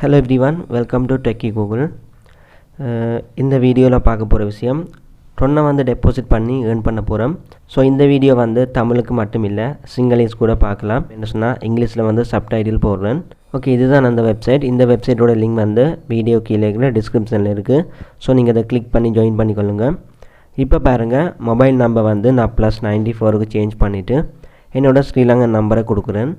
Hello everyone, welcome to Techie Kokul. இந்த வீடியோவில் பார்க்க போகிற விஷயம் ட்ரோனை வந்து டெபாசிட் பண்ணி ஏர்ன் பண்ண போகிறோம். ஸோ இந்த வீடியோ வந்து தமிழுக்கு மட்டும் இல்லை, சிங்களீஸ் கூட பார்க்கலாம். என்ன சொன்னால் இங்கிலீஷில் வந்து சப்டைட்டில் போடுறேன். ஓகே, இதுதான் அந்த வெப்சைட். இந்த வெப்சைட்டோட லிங்க் வந்து வீடியோ கீழே இருக்கிற டிஸ்கிரிப்ஷனில் இருக்குது. ஸோ நீங்கள் அதை கிளிக் பண்ணி ஜாயின் பண்ணிக்கொள்ளுங்கள். இப்போ பாருங்கள், மொபைல் நம்பர் வந்து நான் +94க்கு சேஞ்ச் பண்ணிவிட்டு என்னோடய ஸ்ரீலங்கன் நம்பரை கொடுக்குறேன்.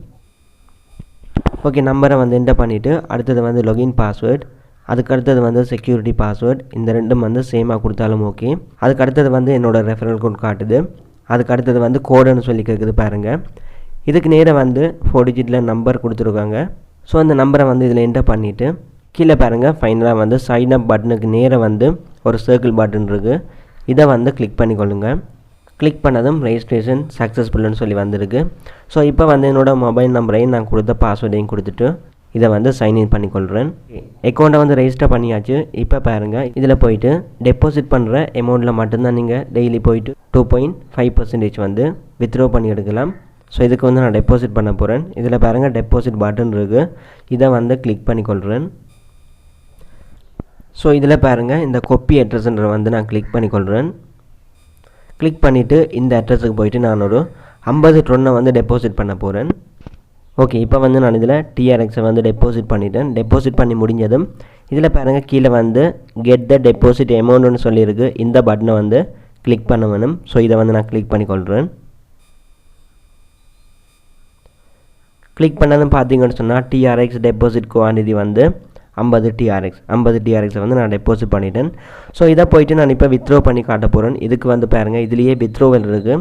ஓகே, நம்பரை வந்து என்டர் பண்ணிவிட்டு அடுத்தது வந்து லொகின் பாஸ்வேர்ட், அதுக்கு அடுத்தது வந்து செக்யூரிட்டி பாஸ்வேர்ட், இந்த ரெண்டும் வந்து சேமாக கொடுத்தாலும் ஓகே. அதுக்கு அடுத்தது வந்து என்னோடய ரெஃபரல் கோட் காட்டுது. அதுக்கு அடுத்தது வந்து கோடுன்னு சொல்லி கேட்குது பாருங்கள். இதுக்கு நேராக வந்து 4 டிஜிட்டில் நம்பர் கொடுத்துருக்காங்க. ஸோ அந்த நம்பரை வந்து இதில் என்டர் பண்ணிவிட்டு கீழே பாருங்கள், ஃபைனலாக வந்து சைன் அப் பட்டனுக்கு நேராக வந்து ஒரு சர்க்கிள் பட்டன் இருக்குது. இதை வந்து கிளிக் பண்ணிக்கொள்ளுங்கள். கிளிக் பண்ணதும் ரெஜிஸ்ட்ரேஷன் சக்ஸஸ்ஃபுல்னு சொல்லி வந்திருக்கு. ஸோ இப்போ வந்து என்னோடய மொபைல் நம்பரையும் நான் கொடுத்த பாஸ்வேர்டையும் கொடுத்துட்டு இதை வந்து சைன்இன் பண்ணிக்கொள்கிறேன். அக்கௌண்ட்டை வந்து ரெஜிஸ்டர் பண்ணியாச்சு. இப்போ பாருங்கள், இதில் போயிட்டு டெபாசிட் பண்ணுற அமௌண்ட்டில் மட்டும்தான் நீங்கள் டெய்லி போயிட்டு 2.5% வந்து வித்ட்ரா பண்ணி எடுக்கலாம். ஸோ இதுக்கு வந்து நான் டெபாசிட் பண்ண போகிறேன். இதில் பாருங்கள், டெபாசிட் பட்டன் இருக்குது. இதை வந்து கிளிக் பண்ணிக்கொள்கிறேன். ஸோ இதில் பாருங்கள், இந்த கொப்பி அட்ரஸ்ன்ற வந்து நான் கிளிக் பண்ணிக்கொள்கிறேன். கிளிக் பண்ணிவிட்டு இந்த அட்ரஸுக்கு போயிட்டு நான் ஒரு 50 ட்ரோனை வந்து டெபாசிட் பண்ண போகிறேன். ஓகே, இப்போ வந்து நான் இதில் TRXை வந்து டெபாசிட் பண்ணிட்டேன். டெபாசிட் பண்ணி முடிஞ்சதும் இதில் பாருங்கள், கீழே வந்து கெட் த டெபாசிட் அமௌண்ட்னு சொல்லியிருக்கு. இந்த பட்டனை வந்து கிளிக் பண்ண வேணும். ஸோ இதை வந்து நான் கிளிக் பண்ணிக்கொள்கிறேன். கிளிக் பண்ணதும் பார்த்தீங்கன்னு சொன்னால் TRX டெபாசிட் குவான்டிட்டி வந்து 50 TRX வந்து நான் டெபாசிட் பண்ணிட்டேன். ஸோ இதை போயிட்டு நான் இப்போ வித்ட்ரா பண்ணி காட்ட போகிறேன். இதுக்கு வந்து பாருங்கள், இதுலேயே வித்ட்ரோவல் இருக்குது.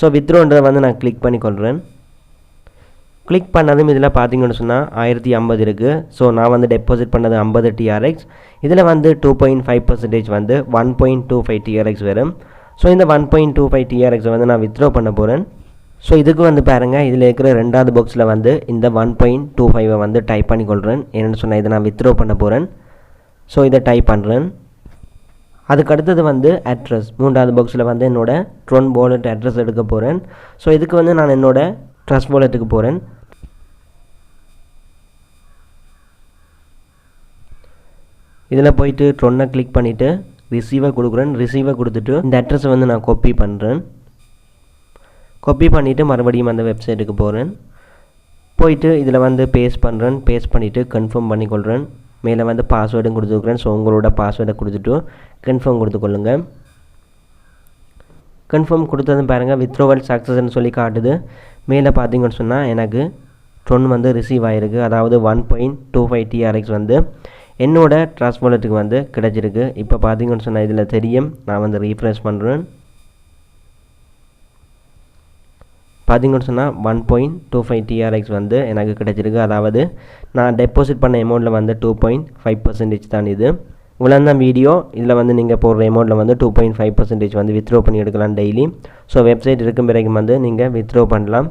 ஸோ வித்ட்ரோன்றதை வந்து நான் கிளிக் பண்ணிக்கொள்கிறேன். கிளிக் பண்ணதும் இதில் பார்த்தீங்கன்னு சொன்னால் 1050 இருக்குது. ஸோ நான் வந்து டெபாசிட் பண்ணது 50 TRX. இதில் வந்து 2.5% வந்து 1.25 TRX வரும். ஸோ இந்த 1.25 TRXை வந்து நான் வித்ட்ரா பண்ண போகிறேன். ஸோ இதுக்கு வந்து பாருங்கள், இதில் இருக்கிற ரெண்டாவது பாக்ஸில் வந்து இந்த 1.25 வந்து டைப் பண்ணிக்கொள்கிறேன். என்னென்னு சொன்னால் இதை நான் வித்ட்ரா பண்ண போகிறேன். ஸோ இதை டைப் பண்ணுறேன். அதுக்கு அடுத்தது வந்து அட்ரஸ், மூன்றாவது பாக்ஸில் வந்து என்னோடய ட்ரோன் வாலெட் அட்ரஸ் எடுக்க போகிறேன். ஸோ இதுக்கு வந்து நான் என்னோடய ட்ரஸ்ட் வாலெட்டுக்கு போகிறேன். இதில் போயிட்டு ட்ரோனை கிளிக் பண்ணிவிட்டு ரிசீவை கொடுக்குறேன். ரிசீவை கொடுத்துட்டு இந்த அட்ரஸை வந்து நான் காப்பி பண்ணுறேன். காப்பி பண்ணிவிட்டு மறுபடியும் அந்த வெப்சைட்டுக்கு போகிறேன். போயிட்டு இதில் வந்து பேஸ்ட் பண்ணுறேன். பேஸ்ட் பண்ணிவிட்டு கன்ஃபார்ம் பண்ணிக்கொள்கிறேன். மேலே வந்து பாஸ்வேர்டும் கொடுத்துருக்குறேன். ஸோ உங்களோட பாஸ்வேர்டை கொடுத்துட்டு கன்ஃபார்ம் கொடுத்துக்கொள்ளுங்கள். கன்ஃபார்ம் கொடுத்ததும் பாருங்கள், வித்ட்ரோவல் சக்ஸஸ்ன்னு சொல்லி காட்டுது. மேலே பார்த்தீங்கன்னு சொன்னால் எனக்கு ட்ரோன் வந்து ரிசீவ் ஆகிருக்கு. அதாவது 1.25 TRX வந்து என்னோடய ட்ரஸ்ட் வாலெட்டுக்கு வந்து கிடச்சிருக்கு. இப்போ பார்த்தீங்கன்னு சொன்னால் இதில் தெரியும். நான் வந்து ரீஃப்ரெஷ் பண்ணுறேன். பார்த்தீங்கன்னு சொன்னால் 1.25 TRX வந்து எனக்கு கிடச்சிருக்கு. அதாவது நான் டெபாசிட் பண்ண அமௌண்ட்டில் வந்து 2.5% தான் இது. இவ்வளோ தான் வீடியோ. இதில் வந்து நீங்கள் போடுற அமௌண்ட்டில் வந்து 2.5% வந்து வித்ட்ரா பண்ணி எடுக்கலாம் டெய்லி. ஸோ வெப்சைட் இருக்கும் பிறகு வந்து நீங்கள் வித்ட்ரா பண்ணலாம்.